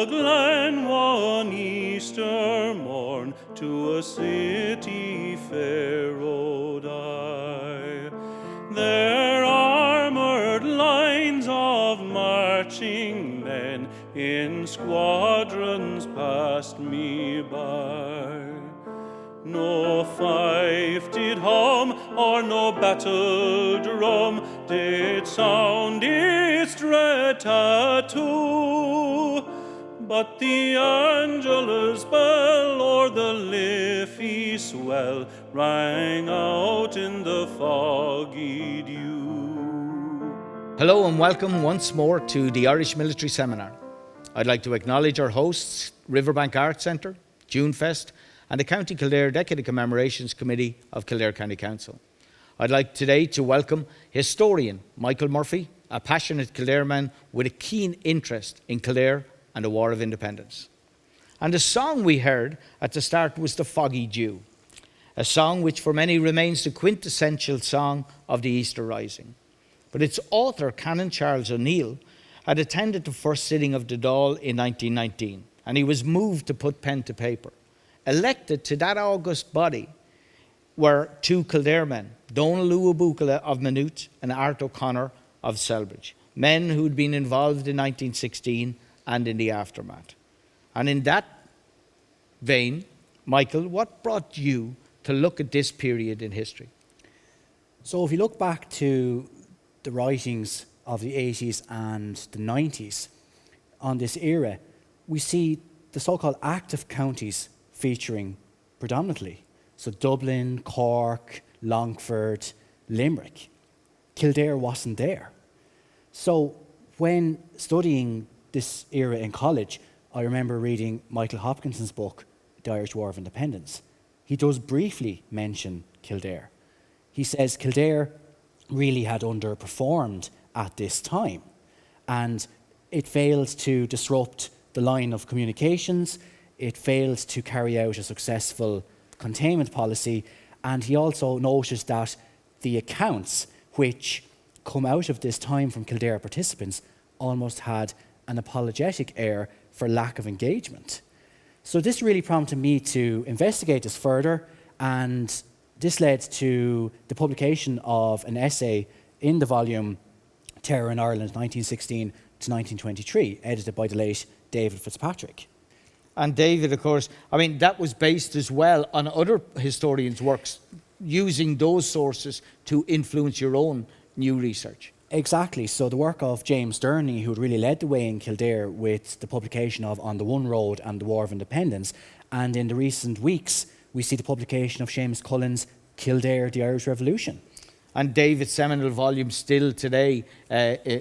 the glen one Easter morn, to a city fair rode I. Their armoured lines of marching men in squadrons passed me by. No fife did hum, or no battle drum did sound its dread tattoo, but the Angelus bell or the Liffey swell rang out in the foggy dew. Hello and welcome once more to the Irish Military Seminar. I'd like to acknowledge our hosts, Riverbank Arts Centre, JuneFest, and the County Kildare Decade Commemorations Committee of Kildare County Council. I'd like today to welcome historian Michael Murphy, a passionate Kildare man with a keen interest in Kildare and the War of Independence. And the song we heard at the start was The Foggy Dew, a song which for many remains the quintessential song of the Easter Rising. But its author, Canon Charles O'Neill, had attended the first sitting of the Dáil in 1919, and he was moved to put pen to paper. Elected to that august body were two Kildare men, Donal Luabukala of Maynooth and Art O'Connor of Selbridge, men who'd been involved in 1916 and in the aftermath. And in that vein, Michael, what brought you to look at this period in history? So if you look back to the writings of the 80s and the 90s on this era, we see the so-called active counties featuring predominantly. So Dublin, Cork, Longford, Limerick. Kildare wasn't there. So when studying this era in college, I remember reading Michael Hopkinson's book, The Irish War of Independence. He does briefly mention Kildare. He says Kildare really had underperformed at this time, and it failed to disrupt the line of communications, it failed to carry out a successful containment policy, and he also noticed that the accounts which come out of this time from Kildare participants almost had an apologetic air for lack of engagement. So this really prompted me to investigate this further, and this led to the publication of an essay in the volume Terror in Ireland 1916 to 1923, edited by the late David Fitzpatrick. And David, of course, that was based as well on other historians' works, using those sources to influence your own new research. Exactly. So the work of James Durney, who had really led the way in Kildare with the publication of On the One Road and the War of Independence, and in the recent weeks, we see the publication of Seamus Cullen's Kildare, the Irish Revolution. And David's seminal volume still today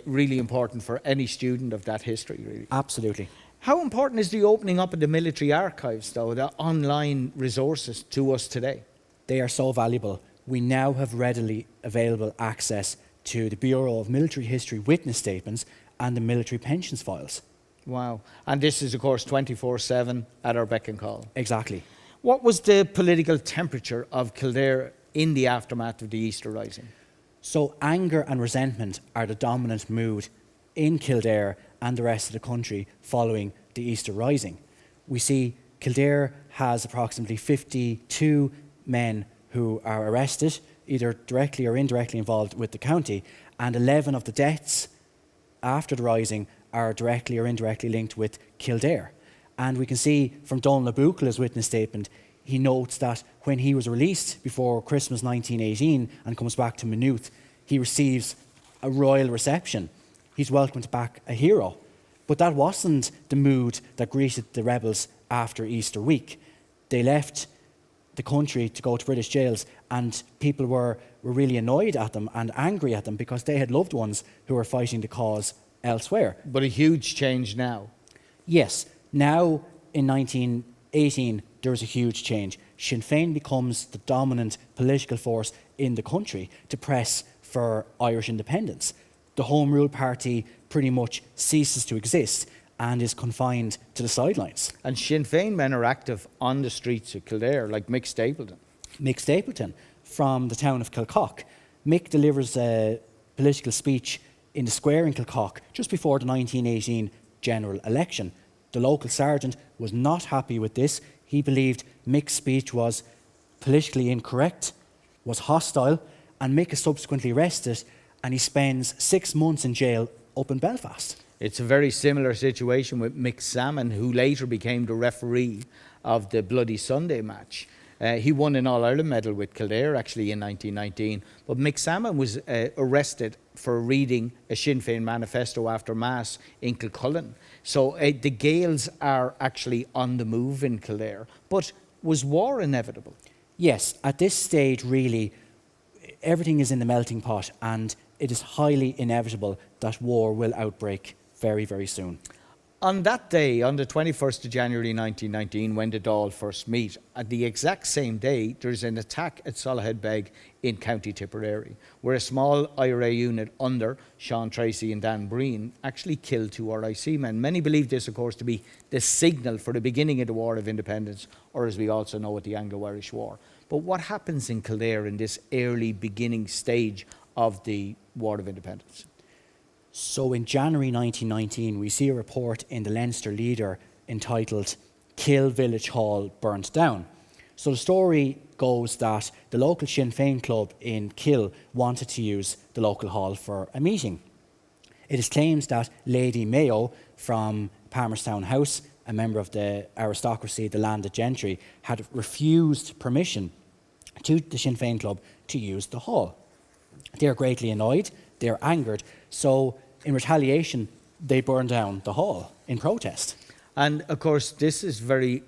really important for any student of that history, really. Absolutely. How important is the opening up of the military archives, though, the online resources to us today? They are so valuable. We now have readily available access to the Bureau of Military History witness statements and the military pensions files. Wow. And this is, of course, 24/7 at our beck and call. Exactly. What was the political temperature of Kildare in the aftermath of the Easter Rising? So anger and resentment are the dominant mood in Kildare and the rest of the country following the Easter Rising. We see Kildare has approximately 52 men who are arrested, either directly or indirectly involved with the county, and 11 of the deaths after the Rising are directly or indirectly linked with Kildare. And we can see from Donal Luabukala's witness statement, he notes that when he was released before Christmas 1918 and comes back to Maynooth, he receives a royal reception. He's welcomed back a hero. But that wasn't the mood that greeted the rebels after Easter week. They left the country to go to British jails, and people were really annoyed at them and angry at them because they had loved ones who were fighting the cause elsewhere. But a huge change now. Yes, now in 1918 there is a huge change. Sinn Féin becomes the dominant political force in the country to press for Irish independence. The Home Rule Party pretty much ceases to exist and is confined to the sidelines. And Sinn Féin men are active on the streets of Kildare, like Mick Stapleton. Mick Stapleton from the town of Kilcock. Mick delivers a political speech in the square in Kilcock just before the 1918 general election. The local sergeant was not happy with this. He believed Mick's speech was politically incorrect, was hostile, and Mick is subsequently arrested, and he spends 6 months in jail up in Belfast. It's a very similar situation with Mick Salmon, who later became the referee of the Bloody Sunday match. He won an All-Ireland medal with Kildare, actually, in 1919. But Mick Salmon was arrested for reading a Sinn Féin manifesto after Mass in Kilcullen. So the Gaels are actually on the move in Kildare. But was war inevitable? Yes, at this stage, really, everything is in the melting pot, and it is highly inevitable that war will outbreak very, very soon. On that day, on the 21st of January 1919, when the Dáil first meet, at the exact same day, there's an attack at Solohead Beg in County Tipperary, where a small IRA unit under Sean Tracy and Dan Breen actually killed 2 RIC men. Many believe this, of course, to be the signal for the beginning of the War of Independence, or as we also know it, the Anglo-Irish War. But what happens in Kildare in this early beginning stage of the War of Independence? So in January 1919, we see a report in the Leinster Leader entitled "Kill Village Hall Burnt Down." So the story goes that the local Sinn Féin club in Kill wanted to use the local hall for a meeting. It is claimed that Lady Mayo from Palmerstown House, a member of the aristocracy, the landed gentry, had refused permission to the Sinn Féin club to use the hall. They are greatly annoyed, they are angered, so in retaliation, they burn down the hall in protest. And of course, this is very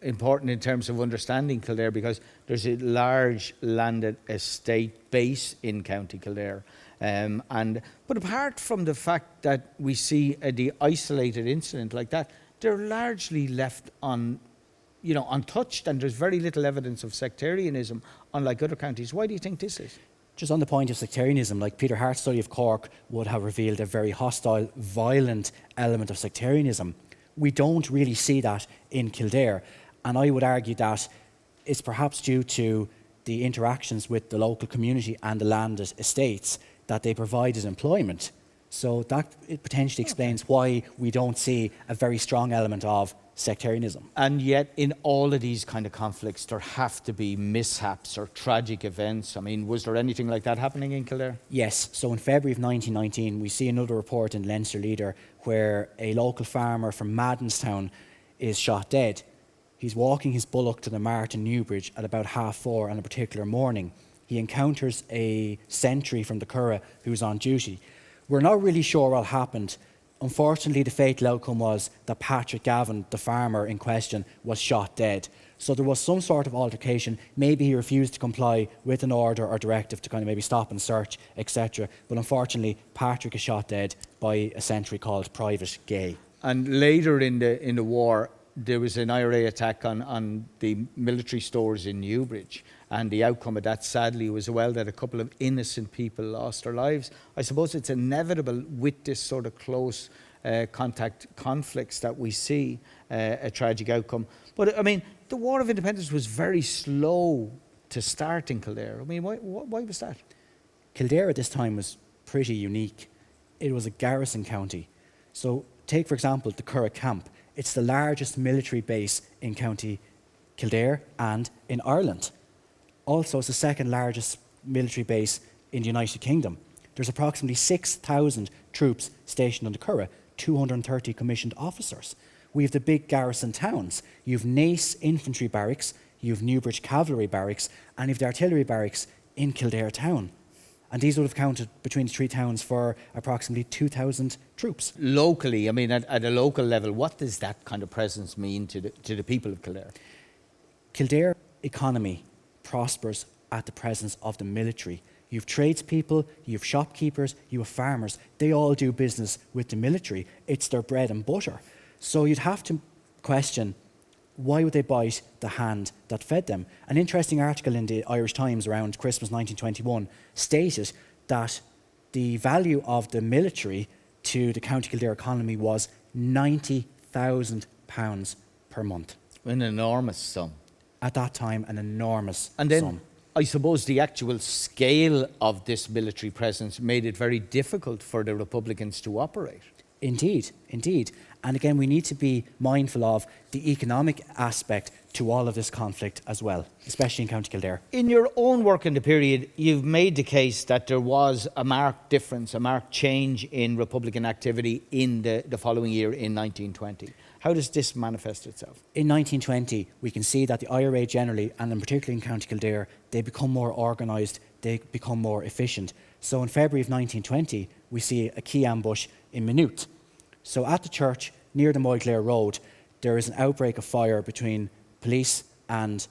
important in terms of understanding Kildare, because there's a large landed estate base in County Kildare. But apart from the fact that we see the isolated incident like that, they're largely left untouched, and there's very little evidence of sectarianism, unlike other counties. Why do you think this is? Just on the point of sectarianism, like Peter Hart's study of Cork would have revealed a very hostile, violent element of sectarianism. We don't really see that in Kildare, and I would argue that it's perhaps due to the interactions with the local community and the landed estates that they provided employment. So that it potentially explains why we don't see a very strong element of sectarianism. And yet, in all of these kind of conflicts, there have to be mishaps or tragic events. I mean, was there anything like that happening in Kildare? Yes. So in February of 1919, we see another report in Leinster Leader where a local farmer from Maddenstown is shot dead. He's walking his bullock to the mart in Newbridge at about 4:30 on a particular morning. He encounters a sentry from the Curragh who's on duty. We're not really sure what happened. Unfortunately, the fatal outcome was that Patrick Gavin, the farmer in question, was shot dead. So there was some sort of altercation. Maybe he refused to comply with an order or directive to kind of maybe stop and search, etc. But unfortunately, Patrick is shot dead by a sentry called Private Gay. And later in the war, there was an IRA attack on the military stores in Newbridge. And the outcome of that, sadly, was that a couple of innocent people lost their lives. I suppose it's inevitable with this sort of close contact conflicts that we see a tragic outcome. But, I mean, the War of Independence was very slow to start in Kildare. I mean, why was that? Kildare at this time was pretty unique. It was a garrison county. So take, for example, the Curragh Camp. It's the largest military base in County Kildare and in Ireland. Also, it's the second largest military base in the United Kingdom. There's approximately 6,000 troops stationed on the Curragh, 230 commissioned officers. We have the big garrison towns. You have Naas Infantry Barracks, you have Newbridge Cavalry Barracks, and you have the artillery barracks in Kildare town. And these would have counted between the three towns for approximately 2,000 troops. Locally, I mean, at a local level, what does that kind of presence mean to the people of Kildare? Kildare economy prospers at the presence of the military. You have tradespeople, you have shopkeepers, you have farmers. They all do business with the military. It's their bread and butter. So you'd have to question, why would they bite the hand that fed them? An interesting article in the Irish Times around Christmas 1921 stated that the value of the military to the County Kildare economy was £90,000 per month. An enormous sum. At that time, an enormous And then, sum. I suppose the actual scale of this military presence made it very difficult for the Republicans to operate. Indeed, indeed. And again, we need to be mindful of the economic aspect to all of this conflict as well, especially in County Kildare. In your own work in the period, you've made the case that there was a marked difference, a marked change in Republican activity in the following year in 1920. How does this manifest itself? In 1920, we can see that the IRA generally, and in particular in County Kildare, they become more organised, they become more efficient. So in February of 1920, we see a key ambush in Maynooth. So at the church, near the Moyclair Road, there is an outbreak of fire between police and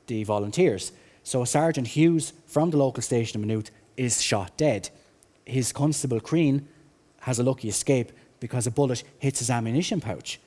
the volunteers. So Sergeant Hughes from the local station in Maynooth is shot dead. His constable Crean has a lucky escape because a bullet hits his ammunition pouch.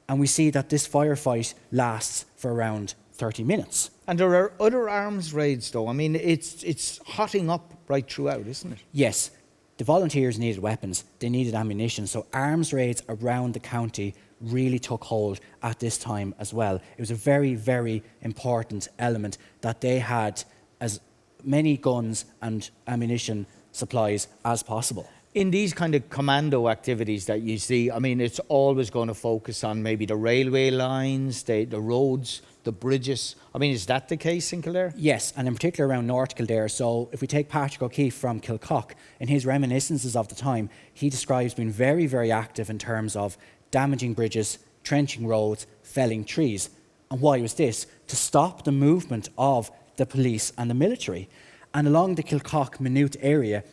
And we see that this firefight lasts for around 30 minutes. And there are other arms raids, though. I mean, it's hotting up right throughout, isn't it? Yes, the volunteers needed weapons, they needed ammunition, so arms raids around the county really took hold at this time as well. It was a very, very important element that they had as many guns and ammunition supplies as possible. In these kind of commando activities that you see, I mean, it's always going to focus on maybe the railway lines, the roads, the bridges. I mean, is that the case in Kildare? Yes, and in particular around North Kildare. So if we take Patrick O'Keefe from Kilcock, in his reminiscences of the time, he describes being very, very active in terms of damaging bridges, trenching roads, felling trees. And why was this? To stop the movement of the police and the military. And along the Kilcock-Maynooth area,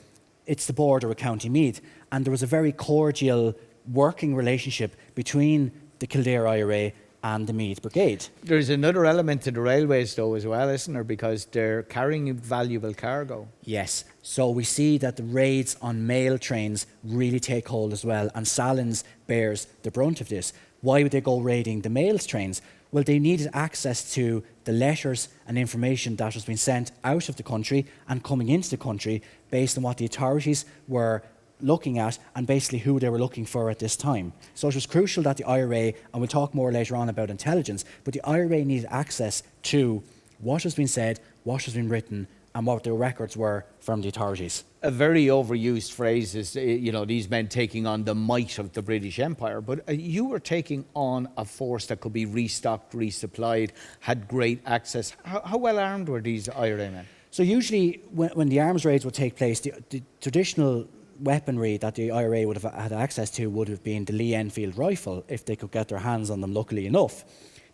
it's the border with County Meath, and there was a very cordial working relationship between the Kildare IRA and the Meath Brigade. There's another element to the railways, though, as well, isn't there? Because they're carrying valuable cargo. Yes, so we see that the raids on mail trains really take hold as well, and Salins bears the brunt of this. Why would they go raiding the mail trains? Well, they needed access to the letters and information that was being sent out of the country and coming into the country based on what the authorities were looking at and basically who they were looking for at this time. So it was crucial that the IRA, and we'll talk more later on about intelligence, but the IRA needed access to what was being said, what was being written, and what the records were from the authorities. A very overused phrase is, these men taking on the might of the British Empire, but you were taking on a force that could be restocked, resupplied, had great access. How well armed were these IRA men? So usually when the arms raids would take place, the traditional weaponry that the IRA would have had access to would have been the Lee Enfield rifle, if they could get their hands on them, luckily enough.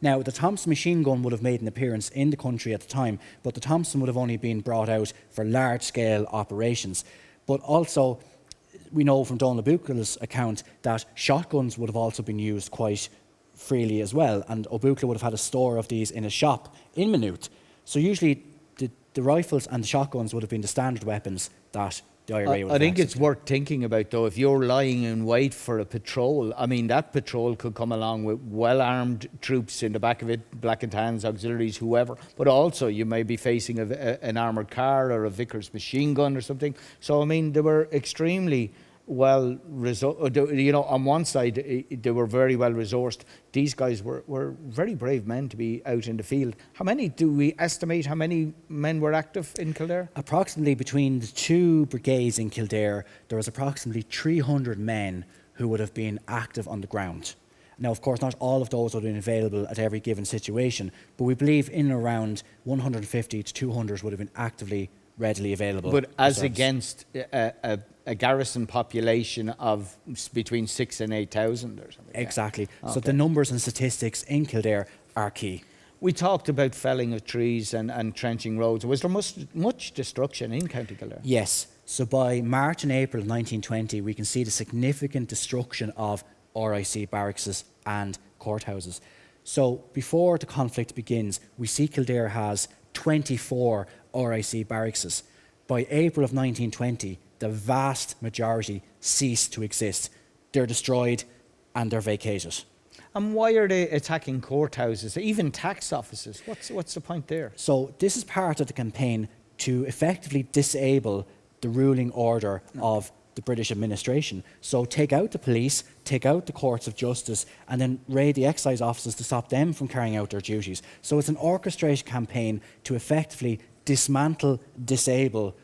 Now, the Thompson machine gun would have made an appearance in the country at the time, but the Thompson would have only been brought out for large-scale operations. But also, we know from Donald Buchal's account that shotguns would have also been used quite freely as well, and O'Buchla would have had a store of these in a shop in Maynooth. So usually, the rifles and the shotguns would have been the standard weapons that the IRA would have. I think it's worth thinking about, though, if you're lying in wait for a patrol, I mean, that patrol could come along with well-armed troops in the back of it, Black and Tans, auxiliaries, whoever, but also you may be facing an armoured car or a Vickers machine gun or something. So, I mean, they were extremely well resourced. On one side, they were very well resourced. These guys were very brave men to be out in the field. How many do we estimate? How many men were active in Kildare? Approximately between the two brigades in Kildare, there was approximately 300 men who would have been active on the ground. Now, of course, not all of those would have been available at every given situation, but we believe in and around 150 to 200 would have been actively, readily available. But as against a garrison population of between 6,000 and 8,000 or something. Exactly. Okay. So the numbers and statistics in Kildare are key. We talked about felling of trees and trenching roads. Was there much destruction in County Kildare? Yes. So by March and April of 1920, we can see the significant destruction of RIC barracks and courthouses. So before the conflict begins, we see Kildare has 24 RIC barracks. By April of 1920, the vast majority cease to exist. They're destroyed and they're vacated. And why are they attacking courthouses, even tax offices? What's the point there? So this is part of the campaign to effectively disable the ruling order of the British administration. So take out the police, take out the courts of justice, and then raid the excise offices to stop them from carrying out their duties. So it's an orchestrated campaign to effectively dismantle, disable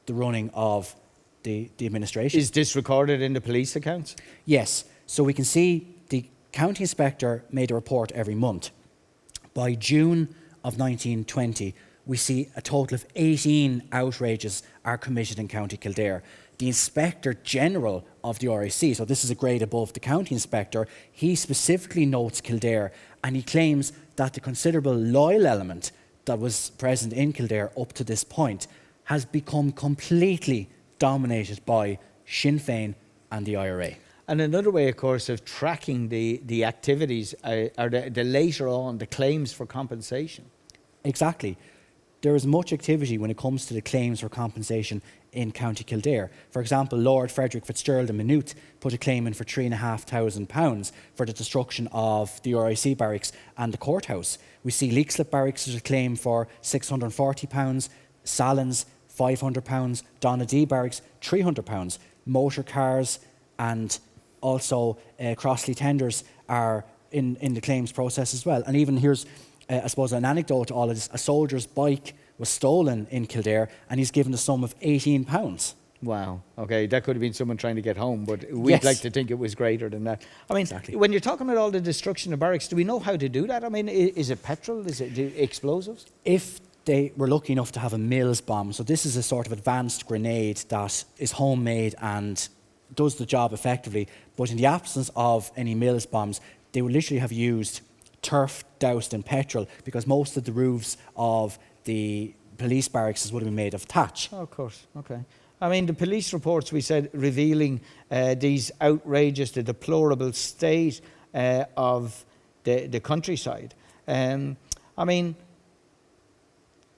the running of the administration. Is this recorded in the police accounts? Yes. So we can see the county inspector made a report every month. By June of 1920, we see a total of 18 outrages are committed in County Kildare. The Inspector General of the RIC, so this is a grade above the County Inspector, he specifically notes Kildare, and he claims that the considerable loyal element that was present in Kildare up to this point has become completely dominated by Sinn Féin and the IRA. And another way, of course, of tracking the activities are the later on, the claims for compensation. Exactly. There is much activity when it comes to the claims for compensation in County Kildare. For example, Lord Frederick Fitzgerald of Maynooth put a claim in for £3,500 for the destruction of the RIC barracks and the courthouse. We see Leixlip Barracks has a claim for £640, Salins £500, Donadee Barracks £300, motor cars and also Crossley tenders are in the claims process as well. And even here's I suppose an anecdote to all of this, a soldier's bike was stolen in Kildare and he's given a sum of £18. Wow. Okay, that could have been someone trying to get home, but we'd like to think it was greater than that. I mean, when you're talking about all the destruction of barracks, do we know how to do that? I mean, is it petrol? Is it explosives? If they were lucky enough to have a Mills bomb, so this is a sort of advanced grenade that is homemade and does the job effectively, but in the absence of any Mills bombs, they would literally have used turf doused in petrol, because most of the roofs of the police barracks would have been made of thatch. Oh, of course, okay. I mean, the police reports, we said, revealing these outrageous, the deplorable state of the countryside. I mean,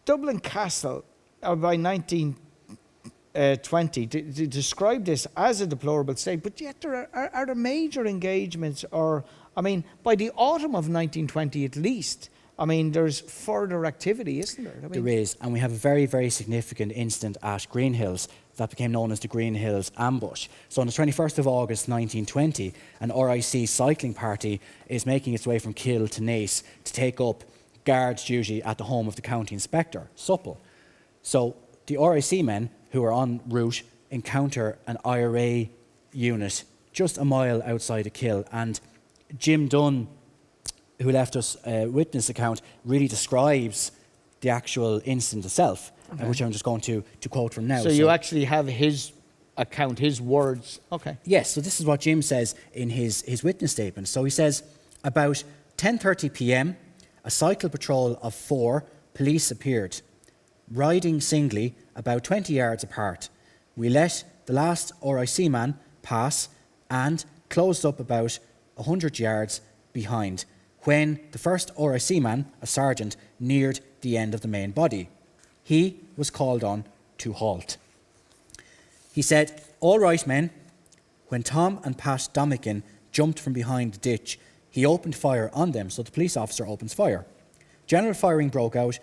Dublin Castle, by 1920, described this as a deplorable state, but yet are there major engagements, or, I mean, by the autumn of 1920 at least, I mean, there's further activity, isn't there? I mean, there is, and we have a very, very significant incident at Greenhills that became known as the Greenhills Ambush. So on the 21st of August 1920, an RIC cycling party is making its way from Kill to Naas to take up guard duty at the home of the county inspector, Supple. So the RIC men who are en route encounter an IRA unit just a mile outside of Kill, and Jim Dunn, who left us a witness account, really describes the actual incident itself, which I'm just going to quote from now. So you actually have his account, his words. Okay. Yes, so this is what Jim says in his witness statement. So he says, about 10:30 p.m, a cycle patrol of 4 police appeared, riding singly about 20 yards apart. We let the last RIC man pass and closed up about 100 yards behind, when the first RIC man, a sergeant, neared the end of the main body. He was called on to halt. He said, "All right, men." When Tom and Pat Domican jumped from behind the ditch, he opened fire on them, so the police officer opens fire. General firing broke out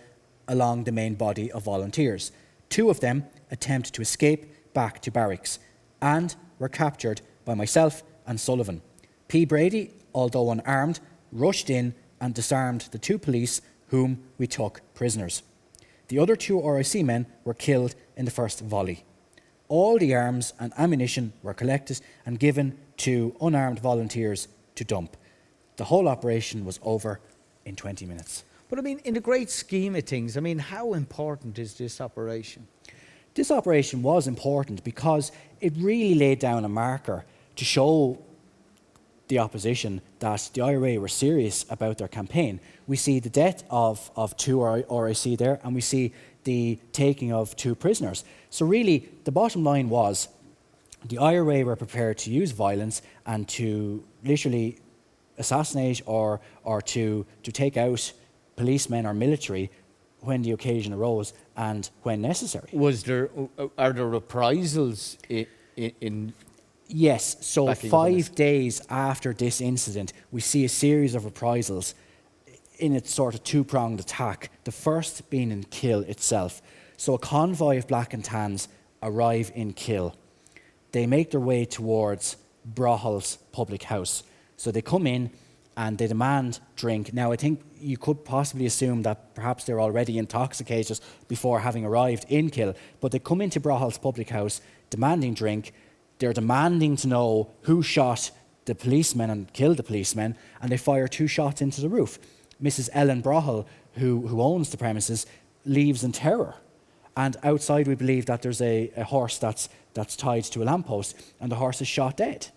along the main body of volunteers. 2 of them attempted to escape back to barracks and were captured by myself and Sullivan. P. Brady, although unarmed, rushed in and disarmed the 2 police whom we took prisoners. The other 2 RIC men were killed in the first volley. All the arms and ammunition were collected and given to unarmed volunteers to dump. The whole operation was over in 20 minutes. But I mean, in the great scheme of things, I mean, how important is this operation? This operation was important because it really laid down a marker to show the opposition that the IRA were serious about their campaign. We see the death of 2 RIC there, and we see the taking of 2 prisoners. So really, the bottom line was the IRA were prepared to use violence and to literally assassinate or to take out policemen or military when the occasion arose and when necessary. Are there reprisals in Yes, so 5 days after this incident, we see a series of reprisals in its sort of 2-pronged attack, the first being in Kill itself. So a convoy of black and tans arrive in Kill. They make their way towards Brawhall's public house. So they come in and they demand drink. Now, I think you could possibly assume that perhaps they're already intoxicated before having arrived in Kill, but they come into Brawhall's public house demanding drink. They're demanding to know who shot the policemen and kill the policemen, and they fire 2 shots into the roof. Mrs. Ellen Brohel, who owns the premises, leaves in terror. And outside, we believe that there's a horse that's tied to a lamppost, and the horse is shot dead.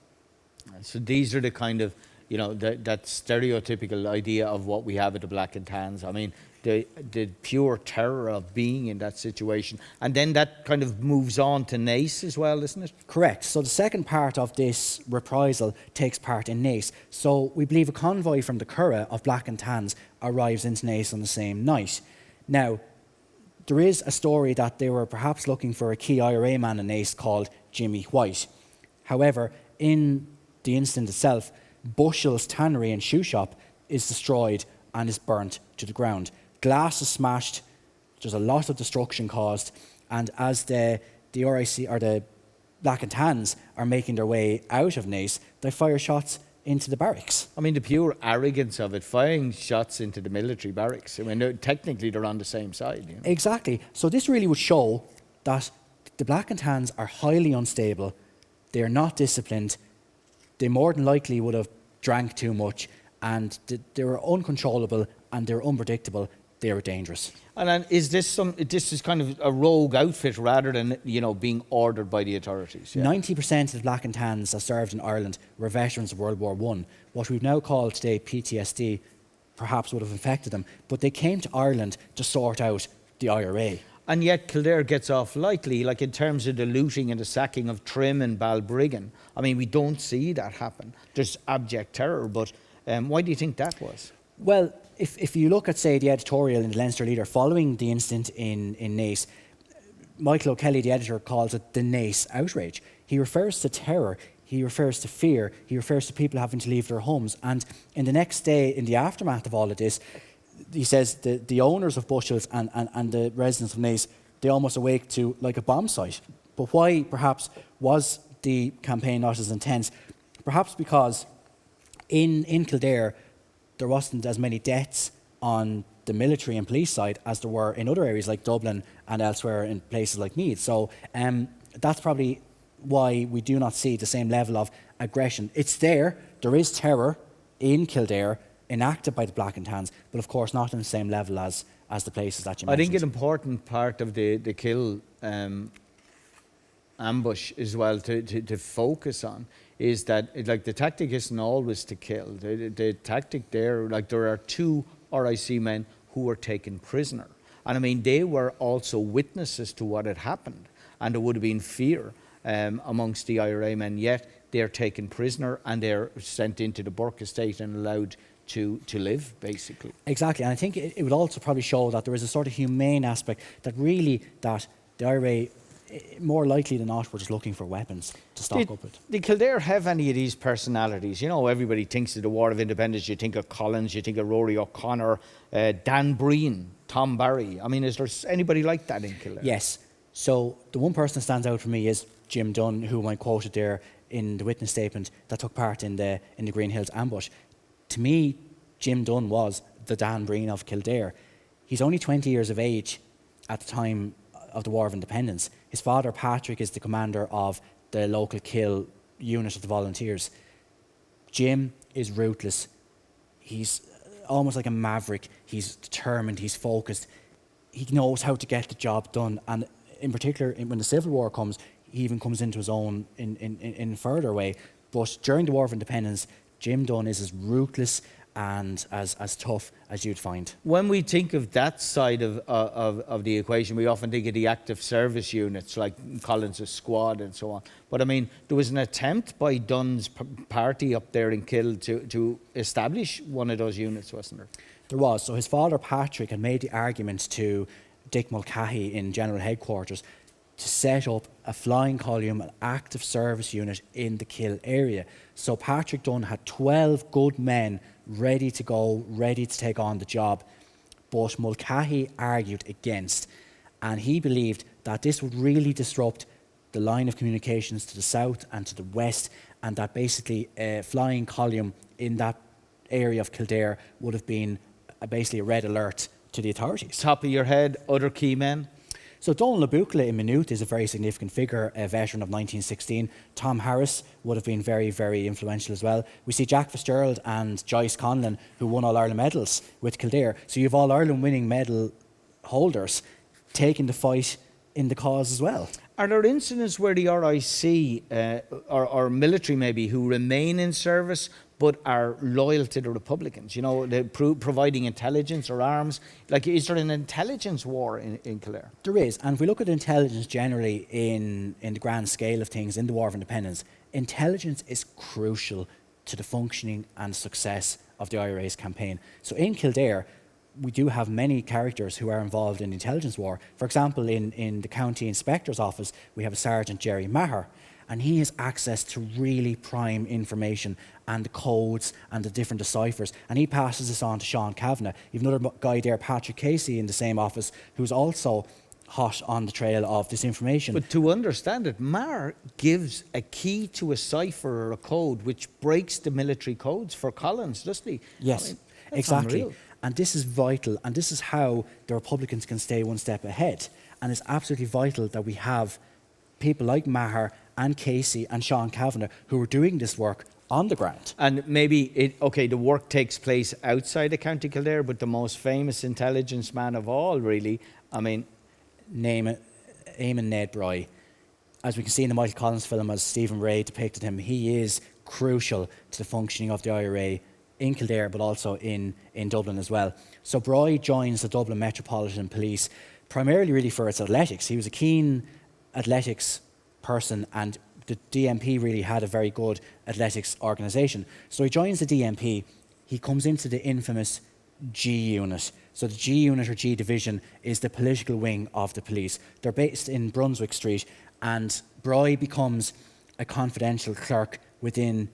So these are the kind of, that stereotypical idea of what we have at the Black and Tans. I mean, the pure terror of being in that situation. And then that kind of moves on to Naas as well, isn't it? Correct. So the second part of this reprisal takes part in Naas. So we believe a convoy from the Curragh of Black and Tans arrives into Naas on the same night. Now, there is a story that they were perhaps looking for a key IRA man in Naas called Jimmy White. However, in the incident itself, Bushel's tannery and shoe shop is destroyed and is burnt to the ground. Glass is smashed, there's a lot of destruction caused, and as the RIC or the Black and Tans are making their way out of Naas, they fire shots into the barracks. I mean, the pure arrogance of it, firing shots into the military barracks. I mean, technically they're on the same side. Exactly. So this really would show that the Black and Tans are highly unstable, they're not disciplined, they more than likely would have drank too much, and they were uncontrollable and they were unpredictable. They were dangerous. And then is this kind of a rogue outfit rather than being ordered by the authorities? Yeah? 90% of the Black and Tans that served in Ireland were veterans of World War I. What we've now called today PTSD perhaps would have infected them, but they came to Ireland to sort out the IRA. And yet Kildare gets off lightly, like in terms of the looting and the sacking of Trim and Balbriggan. I mean, we don't see that happen. There's abject terror, but why do you think that was? Well, if you look at, say, the editorial in the Leinster Leader following the incident in Naas, Michael O'Kelly, the editor, calls it the Naas outrage. He refers to terror, he refers to fear, he refers to people having to leave their homes. And in the next day, in the aftermath of all of this, he says the owners of Bushells and the residents of Naas, they almost awake to like a bomb site. But why, perhaps, was the campaign not as intense? Perhaps because in Kildare, there wasn't as many deaths on the military and police side as there were in other areas like Dublin and elsewhere in places like Meath. So that's probably why we do not see the same level of aggression. It's there is terror in Kildare enacted by the Black and Tans, but of course not on the same level as the places that you mentioned. I think an important part of the kill ambush as well to focus on is that the tactic isn't always to kill. The tactic there, there are 2 RIC men who were taken prisoner. And I mean, they were also witnesses to what had happened. And there would have been fear amongst the IRA men, yet they're taken prisoner and they're sent into the Burke estate and allowed to live, basically. Exactly, and I think it would also probably show that there is a sort of humane aspect that the IRA, more likely than not, were just looking for weapons to stock up with. Did Kildare have any of these personalities? Everybody thinks of the War of Independence, you think of Collins, you think of Rory O'Connor, Dan Breen, Tom Barry. I mean, is there anybody like that in Kildare? Yes. So the one person that stands out for me is Jim Dunn, whom I quoted there in the witness statement that took part in the Green Hills ambush. To me, Jim Dunn was the Dan Breen of Kildare. He's only 20 years of age at the time of the War of Independence. His father, Patrick, is the commander of the local kill unit of the volunteers. Jim is ruthless. He's almost like a maverick. He's determined, he's focused. He knows how to get the job done. And in particular, when the Civil War comes, he even comes into his own in a further way. But during the War of Independence, Jim Dunn is as ruthless and as tough as you'd find. When we think of that side of the equation, we often think of the active service units like Collins' squad and so on. But I mean, there was an attempt by Dunn's party up there in Kill to establish one of those units, wasn't there? There was. So his father, Patrick, had made the argument to Dick Mulcahy in General Headquarters to set up a flying column, an active service unit in the Kill area. So Patrick Dunn had 12 good men ready to go, ready to take on the job. But Mulcahy argued against, and he believed that this would really disrupt the line of communications to the south and to the west, and that basically a flying column in that area of Kildare would have been basically a red alert to the authorities. Top of your head, other key men? So Donald Nabukla in Maynooth is a very significant figure, a veteran of 1916. Tom Harris would have been very, very influential as well. We see Jack Fitzgerald and Joyce Conlon, who won All-Ireland medals with Kildare. So you have All-Ireland winning medal holders taking the fight in the cause as well. Are there incidents where the RIC or military maybe who remain in service but are loyal to the Republicans? You know, they're providing intelligence or arms. Like, is there an intelligence war in Kildare? There is, and if we look at intelligence generally in the grand scale of things in the War of Independence, intelligence is crucial to the functioning and success of the IRA's campaign. So in Kildare, we do have many characters who are involved in the intelligence war. For example, in the county inspector's office, we have a Sergeant Jerry Maher, and he has access to really prime information and the codes and the different deciphers, and he passes this on to Sean Kavanagh. You've another guy there, Patrick Casey, in the same office, who's also hot on the trail of this information. But to understand it, Maher gives a key to a cipher or a code which breaks the military codes for Collins, doesn't he? Yes, that's exactly. unreal. And this is vital, and this is how the Republicans can stay one step ahead. And it's absolutely vital that we have people like Maher and Casey and Sean Kavanagh who are doing this work on the ground. And maybe, the work takes place outside of County Kildare, but the most famous intelligence man of all, really, Eamon Ned Bry. As we can see in the Michael Collins film, as Stephen Ray depicted him, he is crucial to the functioning of the IRA in Kildare, but also in Dublin as well. So Bry joins the Dublin Metropolitan Police, primarily really for its athletics. He was a keen athletics person, and the DMP really had a very good athletics organisation. So he joins the DMP, he comes into the infamous G Unit. So the G Unit or G Division is the political wing of the police. They're based in Brunswick Street, and Bry becomes a confidential clerk within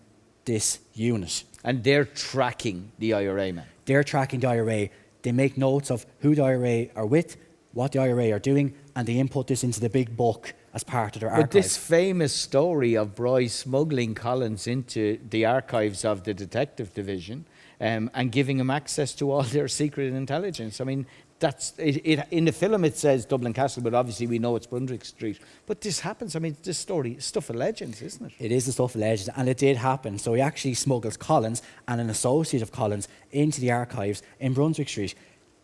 this unit. And they're tracking the IRA, man. They're tracking the IRA. They make notes of who the IRA are with, what the IRA are doing, and they input this into the big book as part of their archive. But this famous story of Bry smuggling Collins into the archives of the detective division and giving him access to all their secret intelligence. That's it. In the film it says Dublin Castle, but obviously we know it's Brunswick Street. But this happens. This story is stuff of legends, isn't it? It is the stuff of legends, and it did happen. So he actually smuggles Collins and an associate of Collins into the archives in Brunswick Street.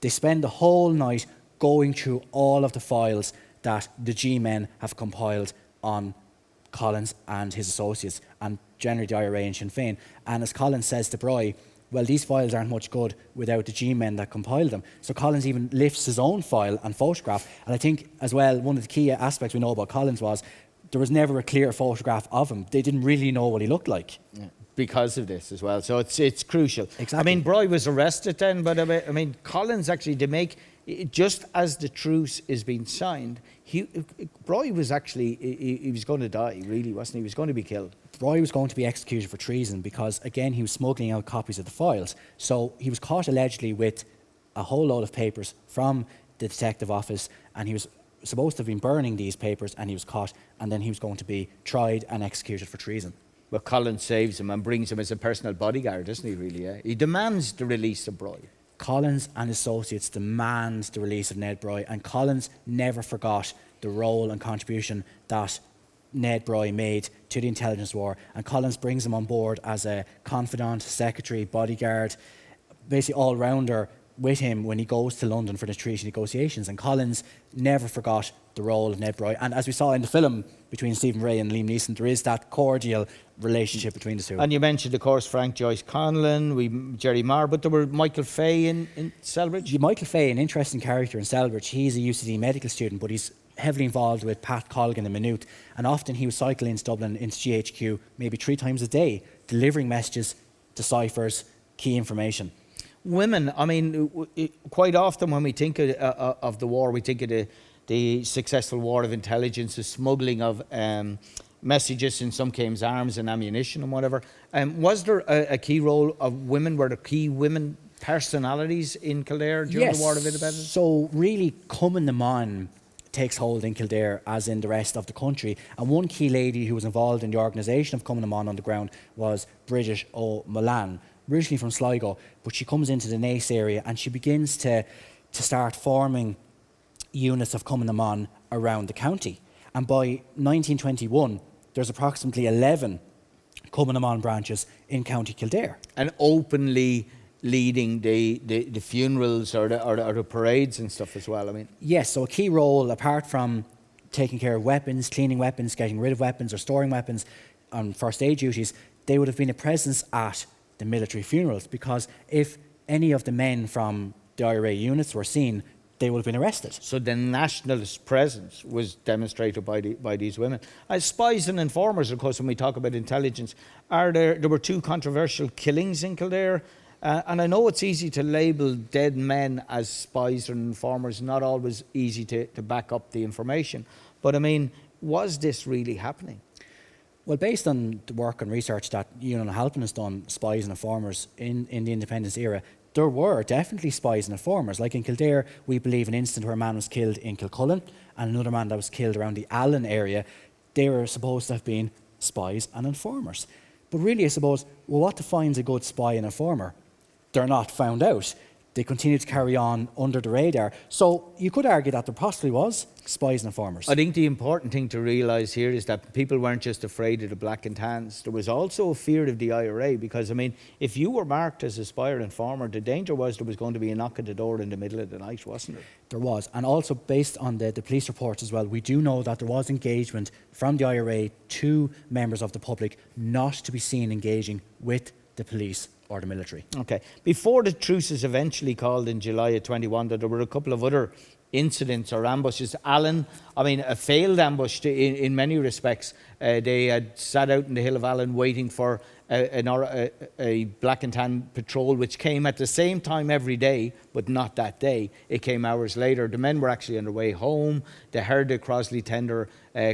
They spend the whole night going through all of the files that the G-men have compiled on Collins and his associates, and generally the IRA and Sinn Féin. And as Collins says to Bry, well, these files aren't much good without the G-men that compiled them. So Collins even lifts his own file and photograph. And I think, as well, one of the key aspects we know about Collins was there was never a clear photograph of him. They didn't really know what he looked like. Yeah. Because of this as well. So it's crucial. Exactly. Bry was arrested then, but Collins actually, just as the truce is being signed, Bry was actually, he was going to die, really, wasn't he? He was going to be killed. Bry was going to be executed for treason because, again, he was smuggling out copies of the files. So he was caught allegedly with a whole load of papers from the detective office, and he was supposed to have been burning these papers, and he was caught, and then he was going to be tried and executed for treason. Well, Collins saves him and brings him as a personal bodyguard, doesn't he, really? Yeah? He demands the release of Bry. Collins and his associates demand the release of Ned Bry, and Collins never forgot the role and contribution that Ned Bry made to the intelligence war, and Collins brings him on board as a confidant, secretary, bodyguard, basically all-rounder with him when he goes to London for the treaty negotiations. And Collins never forgot the role of Ned Bry. And as we saw in the film between Stephen Ray and Liam Neeson, there is that cordial relationship between the two. And you mentioned, of course, Frank Joyce Conlon, Jerry Marr, but there were Michael Fay in Selbridge. Michael Fay, an interesting character in Selbridge. He's a UCD medical student, but he's heavily involved with Pat Colgan in Maynooth, and often he would cycle into Dublin, into GHQ, maybe 3 times a day, delivering messages, deciphers, key information. Women, quite often when we think of the war, we think of the successful war of intelligence, the smuggling of messages, in some cases arms and ammunition and whatever. Was there a key role of women? Were there key women personalities in Kildare during the War of Independence? So really coming them on takes hold in Kildare as in the rest of the country. And one key lady who was involved in the organisation of coming them on the ground was Bridget O'Mullane, originally from Sligo, but she comes into the Naas area and she begins to start forming units of Cumann na mBan around the county. And by 1921, there's approximately 11 Cumann na mBan branches in County Kildare. And openly leading the funerals or the parades and stuff as well, I mean. Yes, so a key role, apart from taking care of weapons, cleaning weapons, getting rid of weapons or storing weapons on first aid duties, they would have been a presence at the military funerals, because if any of the men from the IRA units were seen, they would have been arrested. So the nationalist presence was demonstrated by these women. As spies and informers, of course, when we talk about intelligence, there were 2 controversial killings in Kildare. And I know it's easy to label dead men as spies and informers, not always easy to back up the information. But I mean, was this really happening? Well, based on the work and research that Halpin has done, spies and informers in the independence era, there were definitely spies and informers. Like in Kildare, we believe an incident where a man was killed in Kilcullen and another man that was killed around the Allen area. They were supposed to have been spies and informers. But really, I suppose, well, what defines a good spy and informer? They're not found out. They continue to carry on under the radar. So you could argue that there possibly was spies and informers. I think the important thing to realise here is that people weren't just afraid of the black and tans. There was also a fear of the IRA, because, I mean, if you were marked as a spy or informer, the danger was there was going to be a knock at the door in the middle of the night, wasn't there? There was. And also, based on the police reports as well, we do know that there was engagement from the IRA to members of the public not to be seen engaging with the police or the military. Okay. Before the truces eventually called in July of 21, there were a couple of other incidents or ambushes. Allen, I mean, a failed ambush in many respects. They had sat out in the Hill of Allen waiting for a black and tan patrol, which came at the same time every day, but not that day. It came hours later. The men were actually on their way home. They heard the Crosley tender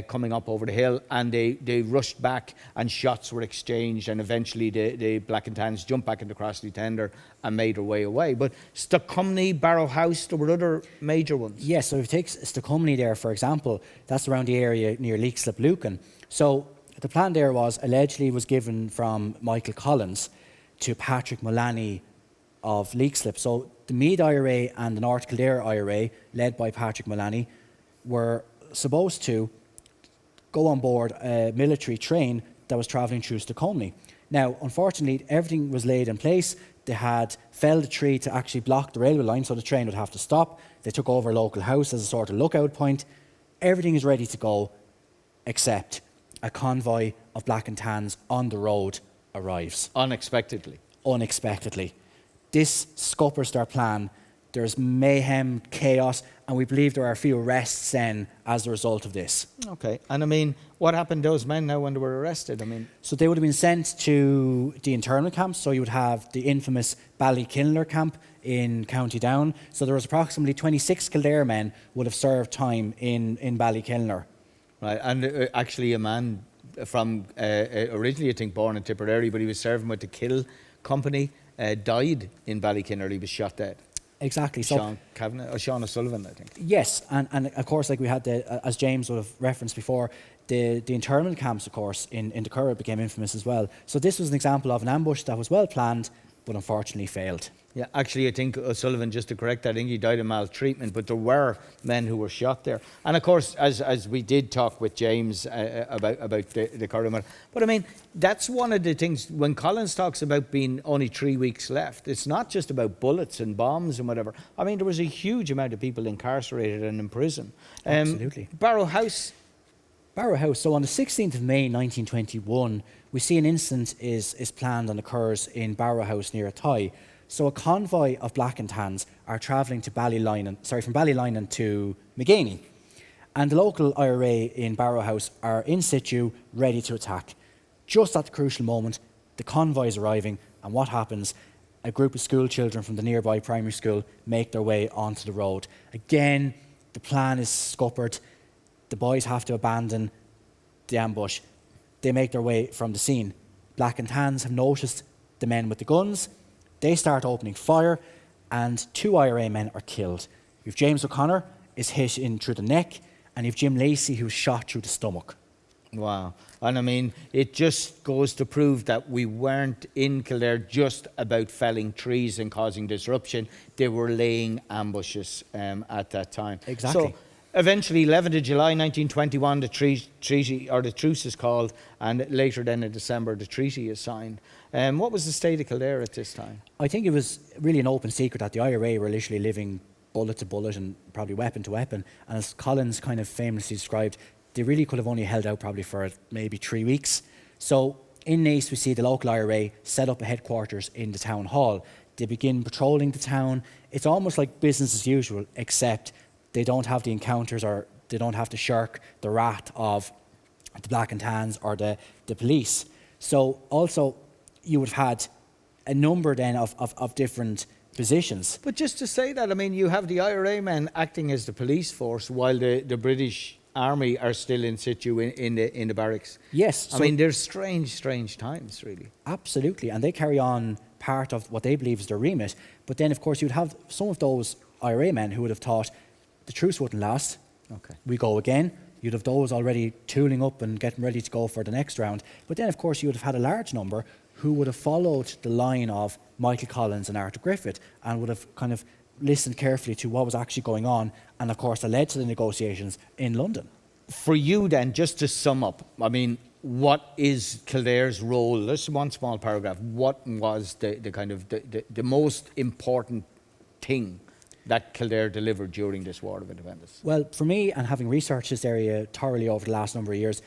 coming up over the hill, and they rushed back, and shots were exchanged, and eventually the black and tans jumped back in the Crosley tender and made their way away. But Stockumney, Barrow House, there were other major ones. Yes, so if you take Stockumney there, for example, that's around the area near Leixlip Lucan. So the plan there allegedly was given from Michael Collins to Patrick Mullaney of Leixlip. So the Meath IRA and the North Kildare IRA, led by Patrick Mullaney, were supposed to go on board a military train that was travelling through Stockumney. Now, unfortunately, everything was laid in place. They had felled a tree to actually block the railway line, so the train would have to stop. They took over a local house as a sort of lookout point. Everything is ready to go, except a convoy of black and tans on the road arrives. Unexpectedly. This scuppers their plan. There's mayhem, chaos, and we believe there are a few arrests then as a result of this. Okay. And I mean, what happened to those men now when they were arrested? I mean, so they would have been sent to the internment camps. So you would have the infamous Ballykilner camp in County Down. So there was approximately 26 Kildare men would have served time in Ballykilner. Right, and actually a man from, originally I think born in Tipperary, but he was serving with the Kill Company, died in Ballykilner. He was shot dead. Exactly. Sean O'Sullivan, I think. Yes, and of course, like we had, as James would have referenced before, the internment camps, of course, in the Curragh became infamous as well. So this was an example of an ambush that was well planned, but unfortunately failed. Yeah, actually, I think O'Sullivan, just to correct that, I think he died of maltreatment, but there were men who were shot there. And of course, as we did talk with James about the Curragh, but I mean, that's one of the things, when Collins talks about being only 3 weeks left, it's not just about bullets and bombs and whatever. I mean, there was a huge amount of people incarcerated and in prison. Absolutely. Barrow House. So on the 16th of May 1921, we see an incident is planned and occurs in Barrow House near Athy. So a convoy of black and tans are travelling to from Ballylinen to Maganey. And the local IRA in Barrow House are in situ, ready to attack. Just at the crucial moment, the convoy is arriving, and what happens? A group of school children from the nearby primary school make their way onto the road. Again, the plan is scuppered. The boys have to abandon the ambush. They make their way from the scene. Black and tans have noticed the men with the guns. They start opening fire, and 2 IRA men are killed. You've James O'Connor is hit in through the neck, and you've Jim Lacey who's shot through the stomach. Wow. And I mean, it just goes to prove that we weren't in Kildare just about felling trees and causing disruption. They were laying ambushes at that time. Exactly. So eventually, 11th of July 1921, the treaty, or the truce is called, and later then in December, the treaty is signed. What was the state of Kildare at this time? I think it was really an open secret that the IRA were literally living bullet to bullet and probably weapon to weapon. And as Collins kind of famously described, they really could have only held out probably for maybe 3 weeks. So in Naas, we see the local IRA set up a headquarters in the town hall. They begin patrolling the town. It's almost like business as usual, except they don't have the encounters, or they don't have to shirk the wrath of the Black and Tans or the police. So also, you would have had a number then of different positions. But just to say that, I mean, you have the IRA men acting as the police force while the British Army are still in situ in the barracks. Yes. I mean, there's strange times, really. Absolutely. And they carry on part of what they believe is their remit. But then, of course, you'd have some of those IRA men who would have thought the truce wouldn't last. Okay. We go again. You'd have those already tooling up and getting ready to go for the next round. But then, of course, you would have had a large number who would have followed the line of Michael Collins and Arthur Griffith and would have kind of listened carefully to what was actually going on. And, of course, that led to the negotiations in London. For you then, just to sum up, I mean, what is Kildare's role? Just one small paragraph. What was the kind of the most important thing that Kildare delivered during this War of Independence? Well, for me, and having researched this area thoroughly over the last number of years,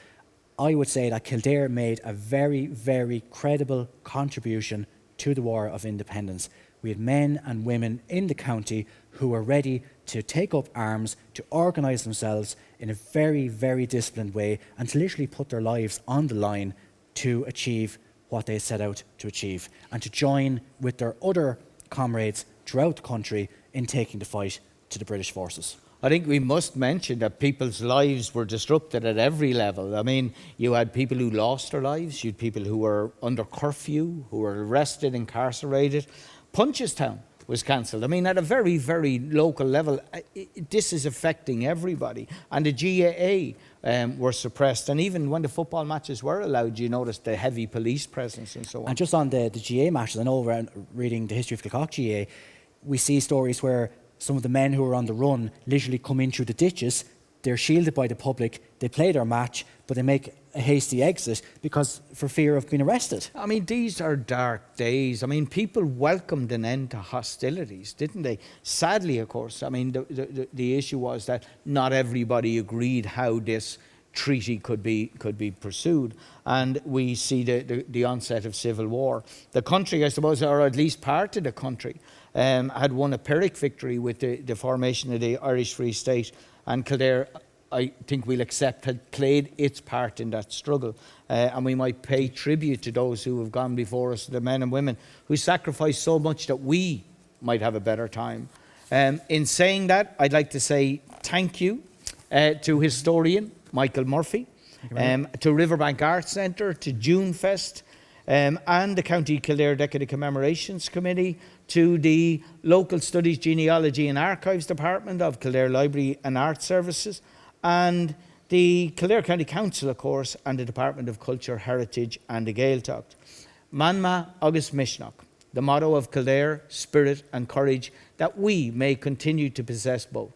I would say that Kildare made a very, very credible contribution to the War of Independence. We had men and women in the county who were ready to take up arms, to organise themselves in a very, very disciplined way, and to literally put their lives on the line to achieve what they set out to achieve, and to join with their other comrades throughout the country in taking the fight to the British forces. I think we must mention that people's lives were disrupted at every level. I mean, you had people who lost their lives, you had people who were under curfew, who were arrested, incarcerated. Punchestown was cancelled. I mean, at a very, very local level, this is affecting everybody. And the GAA were suppressed. And even when the football matches were allowed, you noticed the heavy police presence and so on. And just on the GAA matches, I know around reading the history of Kilcock GAA, we see stories where some of the men who are on the run literally come in through the ditches. They're shielded by the public. They play their match, but they make a hasty exit because for fear of being arrested. I mean, these are dark days. I mean, people welcomed an end to hostilities, didn't they? Sadly, of course, I mean, the issue was that not everybody agreed how this treaty could be pursued, and we see the onset of civil war. The country, I suppose, or at least part of the country, had won a Pyrrhic victory with the formation of the Irish Free State, and Kildare, I think we'll accept, had played its part in that struggle. And we might pay tribute to those who have gone before us, the men and women who sacrificed so much that we might have a better time. In saying that, I'd like to say thank you to historian Michael Murphy, to Riverbank Arts Centre, to JuneFest, and the County Kildare Decade of Commemorations Committee, to the Local Studies, Genealogy and Archives Department of Kildare Library and Art Services, and the Kildare County Council, of course, and the Department of Culture, Heritage and the Gaeltacht. Manma Agus Mishnach, the motto of Kildare, spirit and courage, that we may continue to possess both.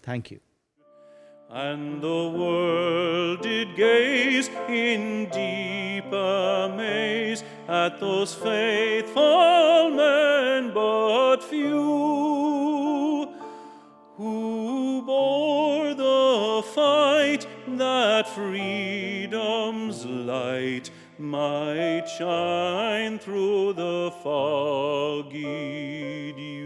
Thank you. And the world did gaze in deep amaze at those faithful men but few, who bore the fight that freedom's light might shine through the foggy dew.